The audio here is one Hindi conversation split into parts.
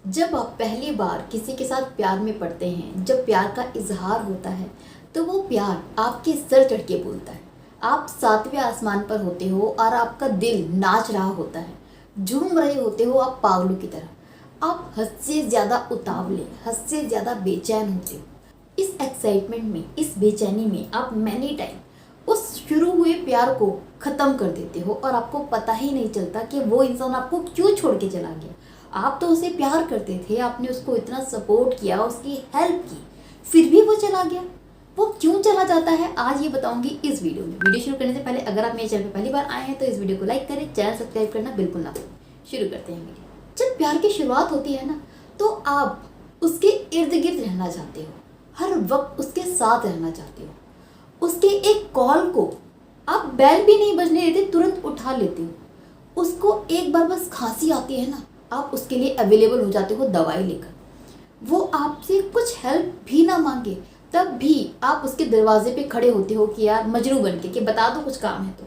जब आप पहली बार किसी के साथ प्यार में पड़ते हैं, जब प्यार का इजहार होता है, तो वो प्यार आपके सर चढ़ के बोलता है। आप सातवें आसमान पर होते हो और आपका दिल नाच रहा होता है। झूम रहे होते हो आप पागलों की तरह। आप हद से ज़्यादा उतावले, हद से ज़्यादा बेचैन होते हो। इस एक्साइटमेंट में, इस बेचैनी में आप मैनी टाइम उस शुरू हुए प्यार को ख़त्म कर देते हो और आपको पता ही नहीं चलता कि वो इंसान आपको क्यों छोड़ के चला गया। आप तो उसे प्यार करते थे, आपने उसको इतना सपोर्ट किया, उसकी हेल्प की, फिर भी वो चला गया। वो क्यों चला जाता है, आज ये बताऊंगी इस वीडियो में। वीडियो शुरू करने से पहले अगर आप मेरे चैनल पर पहली बार आए हैं तो इस वीडियो को लाइक करें, चैनल सब्सक्राइब करना बिल्कुल ना भूलें। शुरू करते हैं वीडियो। जब प्यार की शुरुआत होती है ना, तो आप उसके इर्द गिर्द रहना चाहते हो, हर वक्त उसके साथ रहना चाहते हो। उसके एक कॉल को आप बेल भी नहीं बजने देते, तुरंत उठा लेते हो। उसको एक बार बस खांसी आती है ना, आप उसके लिए अवेलेबल हो जाते हो दवाई लेकर। वो आपसे कुछ हेल्प भी ना मांगे, तब भी आप उसके दरवाजे पे खड़े होते हो कि यार मजनू बन के कि बता दो कुछ काम है। तो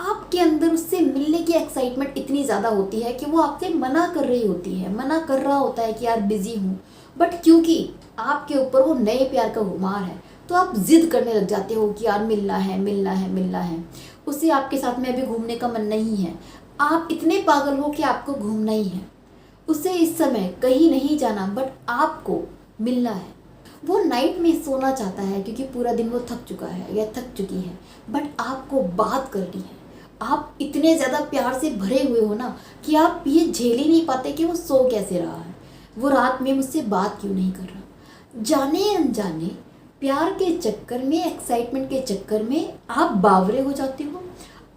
आपके अंदर उससे मिलने की एक्साइटमेंट इतनी ज़्यादा होती है कि वो आपसे मना कर रही होती है, मना कर रहा होता है कि यार बिजी हूँ, बट क्योंकि आपके ऊपर वो नए प्यार का खुमार है तो आप जिद करने लग जाते हो कि यार मिलना है, मिलना है, मिलना है। उसे आपके साथ में अभी घूमने का मन नहीं है, आप इतने पागल हो कि आपको घूमना ही है। उसे इस समय कहीं नहीं जाना, बट आपको मिलना है। वो नाइट में सोना चाहता है क्योंकि पूरा दिन वो थक चुका है या थक चुकी है, बट आपको बात करनी है। आप इतने ज़्यादा प्यार से भरे हुए हो ना कि आप ये झेल ही नहीं पाते कि वो सो कैसे रहा है, वो रात में मुझसे बात क्यों नहीं कर रहा। जाने अनजाने प्यार के चक्कर में, एक्साइटमेंट के चक्कर में आप बावरे हो जाते हो।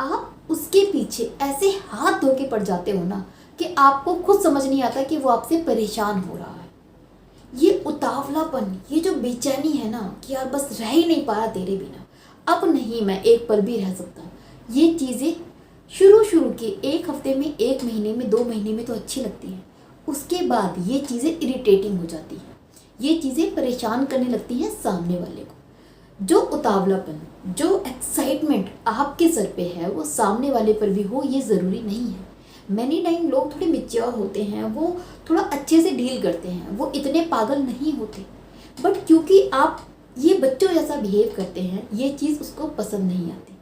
आप उसके पीछे ऐसे हाथ धो के पड़ जाते हो ना कि आपको खुद समझ नहीं आता कि वो आपसे परेशान हो रहा है। ये उतावलापन, ये जो बेचैनी है ना कि यार बस रह ही नहीं पा रहा तेरे बिना, अब नहीं मैं एक पल भी रह सकता, ये चीज़ें शुरू के एक हफ्ते में, एक महीने में, 2 महीने में तो अच्छी लगती हैं। उसके बाद ये चीज़ें इरिटेटिंग हो जाती हैं, ये चीज़ें परेशान करने लगती हैं सामने वाले को। जो उतावलापन, जो एक्साइटमेंट आपके सर पे है वो सामने वाले पर भी हो, ये ज़रूरी नहीं है। मैनी टाइम लोग थोड़े मैच्योर होते हैं, वो थोड़ा अच्छे से डील करते हैं, वो इतने पागल नहीं होते, बट क्योंकि आप ये बच्चों जैसा बिहेव करते हैं, ये चीज़ उसको पसंद नहीं आती।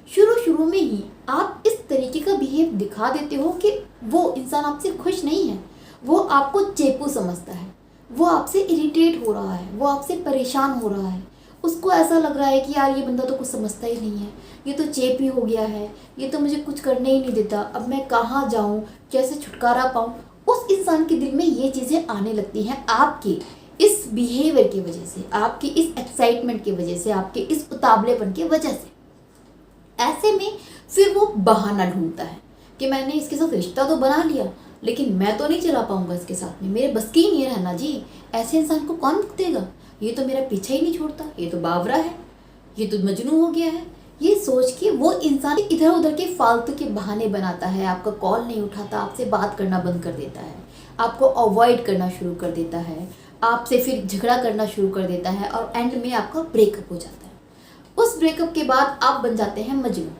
शुरू में ही आप इस तरीके का बिहेव दिखा देते हो कि वो इंसान आपसे खुश नहीं है, वो आपको चेपू समझता है, वो आपसे इरिटेट हो रहा है, वो आपसे परेशान हो रहा है। उसको ऐसा लग रहा है कि यार ये बंदा तो कुछ समझता ही नहीं है, ये तो चेपी हो गया है, ये तो मुझे कुछ करने ही नहीं देता, अब मैं कहाँ जाऊँ, कैसे छुटकारा पाऊँ। उस इंसान के दिल में ये चीज़ें आने लगती हैं आपके इस बिहेवियर की वजह से, आपकी इस एक्साइटमेंट की वजह से, आपके इस उतावलेपन की वजह से। ऐसे में फिर वो बहाना ढूंढता है कि मैंने इसके साथ रिश्ता तो बना लिया, लेकिन मैं तो नहीं चला पाऊंगा इसके साथ में, मेरे बस की ही नहीं रहना जी, ऐसे इंसान को कौन देगा, ये तो मेरा पीछा ही नहीं छोड़ता, ये तो बावरा है, ये तो मजनू हो गया है। ये सोच के वो इंसान इधर उधर के फालतू के बहाने बनाता है, आपका कॉल नहीं उठाता, आपसे बात करना बंद कर देता है, आपको अवॉइड करना शुरू कर देता है, आपसे फिर झगड़ा करना शुरू कर देता है और एंड में आपका ब्रेकअप हो जाता है। उस ब्रेकअप के बाद आप बन जाते हैं मजनू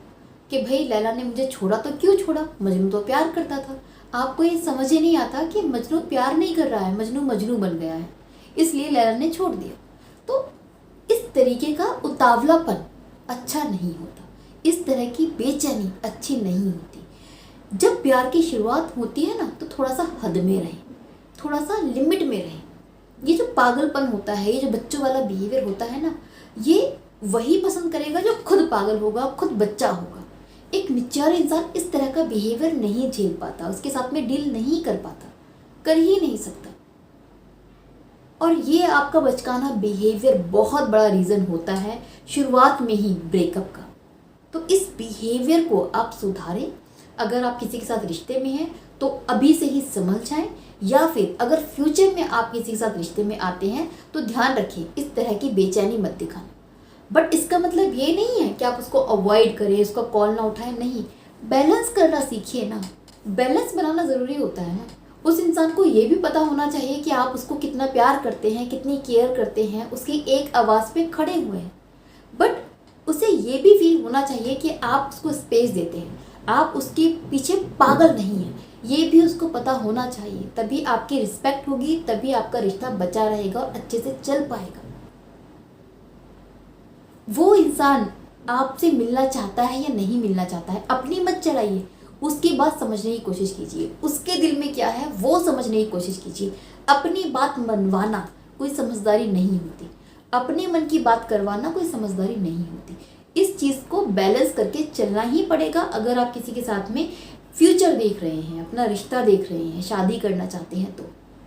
कि भाई लैला ने मुझे छोड़ा तो क्यों छोड़ा, मजनू तो प्यार करता था। आपको ये समझ ही नहीं आता कि मजनू प्यार नहीं कर रहा है, मजनू मजनू बन गया है, इसलिए लैला ने छोड़ दिया। तो इस तरीके का उतावलापन अच्छा नहीं होता, इस तरह की बेचैनी अच्छी नहीं होती। जब प्यार की शुरुआत होती है ना, तो थोड़ा सा हद में रहें, थोड़ा सा लिमिट में रहें। ये जो पागलपन होता है, ये जो बच्चों वाला बिहेवियर होता है ना, ये वही पसंद करेगा जो खुद पागल होगा, खुद बच्चा होगा। एक मैच्योर इंसान इस तरह का बिहेवियर नहीं झेल पाता, उसके साथ में डील नहीं कर पाता, कर ही नहीं सकता। और ये आपका बचकाना बिहेवियर बहुत बड़ा रीज़न होता है शुरुआत में ही ब्रेकअप का। तो इस बिहेवियर को आप सुधारें। अगर आप किसी के साथ रिश्ते में हैं तो अभी से ही संभल जाएं, या फिर अगर फ्यूचर में आप किसी के साथ रिश्ते में आते हैं तो ध्यान रखें, इस तरह की बेचैनी मत दिखाना। बट इसका मतलब ये नहीं है कि आप उसको अवॉइड करें, उसका कॉल ना उठाएं, नहीं। बैलेंस करना सीखिए ना, बैलेंस बनाना ज़रूरी होता है ना। उस इंसान को ये भी पता होना चाहिए कि आप उसको कितना प्यार करते हैं, कितनी केयर करते हैं, उसकी एक आवाज़ पे खड़े हुए हैं। बट उसे ये भी फील होना चाहिए कि आप उसको स्पेस देते हैं, आप उसके पीछे पागल नहीं हैं। ये भी उसको पता होना चाहिए, तभी आपकी रिस्पेक्ट होगी, तभी आपका रिश्ता बचा रहेगा और अच्छे से चल पाएगा। वो इंसान आपसे मिलना चाहता है या नहीं मिलना चाहता है, अपनी मत चलाइए, उसकी बात समझने की कोशिश कीजिए, उसके दिल में क्या है वो समझने की कोशिश कीजिए। अपनी बात मनवाना कोई समझदारी नहीं होती, अपने मन की बात करवाना कोई समझदारी नहीं होती। इस चीज़ को बैलेंस करके चलना ही पड़ेगा अगर आप किसी के साथ में फ्यूचर देख रहे हैं, अपना रिश्ता देख रहे हैं, शादी करना चाहते हैं तो।